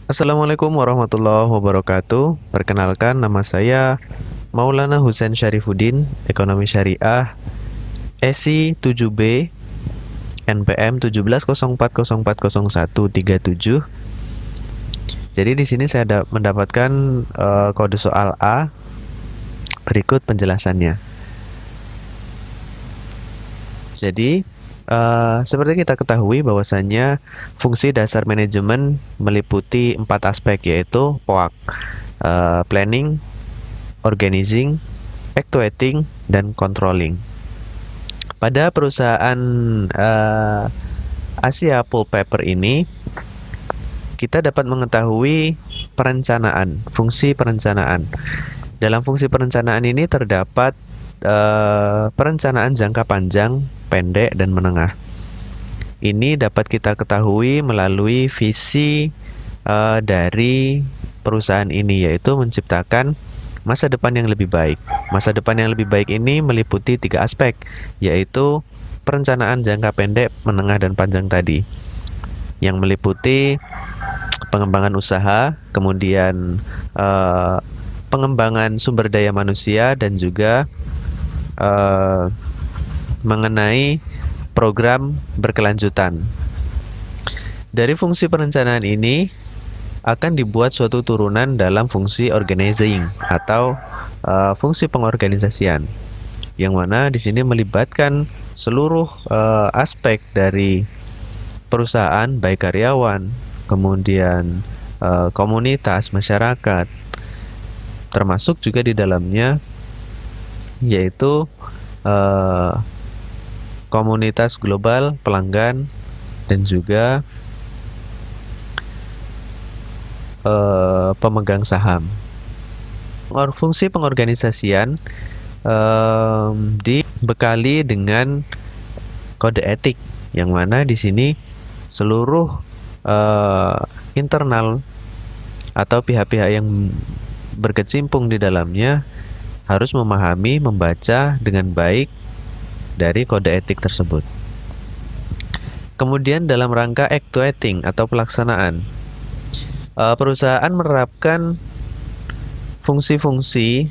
Assalamualaikum warahmatullahi wabarakatuh. Perkenalkan, nama saya Maulana Husain Syarifuddin, Ekonomi Syariah, SI 7B, NPM 1704040137. Jadi di sini saya mendapatkan kode soal A. Berikut penjelasannya. Jadi seperti kita ketahui bahwasannya fungsi dasar manajemen meliputi 4 aspek, yaitu POAK, planning, organizing, actuating, dan controlling. Pada perusahaan Asia Pulp Paper ini, kita dapat mengetahui perencanaan, fungsi perencanaan. Dalam fungsi perencanaan ini terdapat perencanaan jangka panjang, pendek, dan menengah. Ini dapat kita ketahui melalui visi dari perusahaan ini, yaitu menciptakan masa depan yang lebih baik. Masa depan yang lebih baik ini meliputi 3 aspek, yaitu perencanaan jangka pendek, menengah, dan panjang tadi, yang meliputi pengembangan usaha, kemudian pengembangan sumber daya manusia, dan juga mengenai program berkelanjutan. Dari fungsi perencanaan ini akan dibuat suatu turunan dalam fungsi organizing atau fungsi pengorganisasian, yang mana di sini melibatkan seluruh aspek dari perusahaan, baik karyawan, kemudian komunitas, masyarakat, termasuk juga di dalamnya yaitu komunitas global, pelanggan, dan juga pemegang saham. Fungsi pengorganisasian dibekali dengan kode etik, yang mana di sini seluruh internal atau pihak-pihak yang berkecimpung di dalamnya harus memahami, membaca dengan baik dari kode etik tersebut. Kemudian dalam rangka actuating atau pelaksanaan, perusahaan menerapkan fungsi-fungsi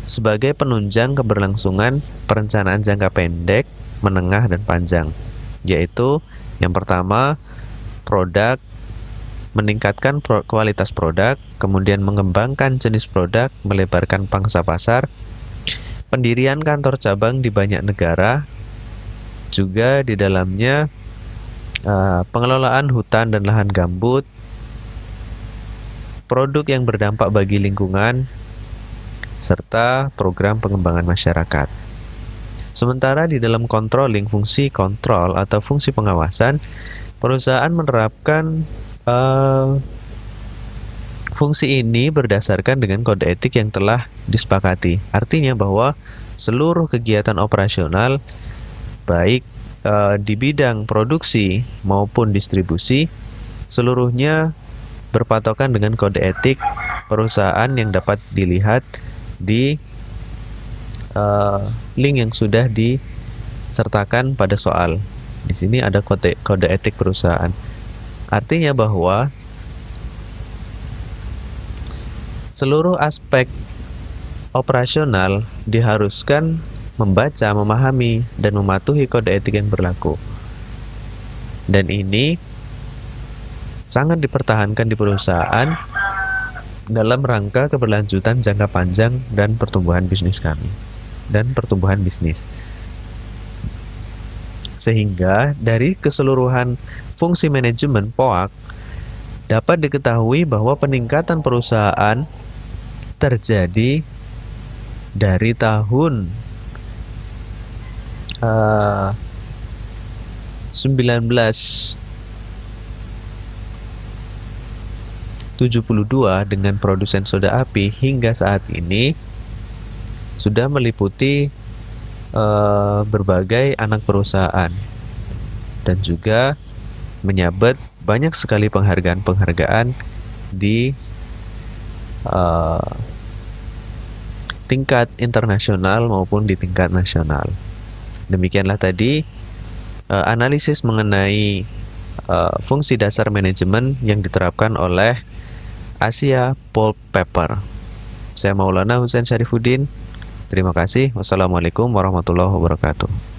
sebagai penunjang keberlangsungan perencanaan jangka pendek, menengah, dan panjang, yaitu yang pertama, produk, meningkatkan kualitas produk, kemudian mengembangkan jenis produk, melebarkan pangsa pasar, pendirian kantor cabang di banyak negara, juga di dalamnya pengelolaan hutan dan lahan gambut, produk yang berdampak bagi lingkungan, serta program pengembangan masyarakat. Sementara di dalam controlling, fungsi kontrol atau fungsi pengawasan, perusahaan menerapkan fungsi ini berdasarkan dengan kode etik yang telah disepakati. Artinya bahwa seluruh kegiatan operasional, baik di bidang produksi maupun distribusi, seluruhnya berpatokan dengan kode etik perusahaan yang dapat dilihat di link yang sudah disertakan pada soal. Di sini ada kode etik perusahaan. Artinya bahwa seluruh aspek operasional diharuskan membaca, memahami, dan mematuhi kode etik yang berlaku. Dan ini sangat dipertahankan di perusahaan dalam rangka keberlanjutan jangka panjang dan pertumbuhan bisnis kami dan pertumbuhan bisnis. Sehingga dari keseluruhan fungsi manajemen POAK dapat diketahui bahwa peningkatan perusahaan terjadi dari tahun 1972 dengan produsen soda api hingga saat ini sudah meliputi berbagai anak perusahaan dan juga menyabet banyak sekali penghargaan-penghargaan di tingkat internasional maupun di tingkat nasional. Demikianlah tadi analisis mengenai fungsi dasar manajemen yang diterapkan oleh Asia Pulp Paper. Saya Maulana Husain Syarifuddin. Terima kasih. Wassalamualaikum warahmatullahi wabarakatuh.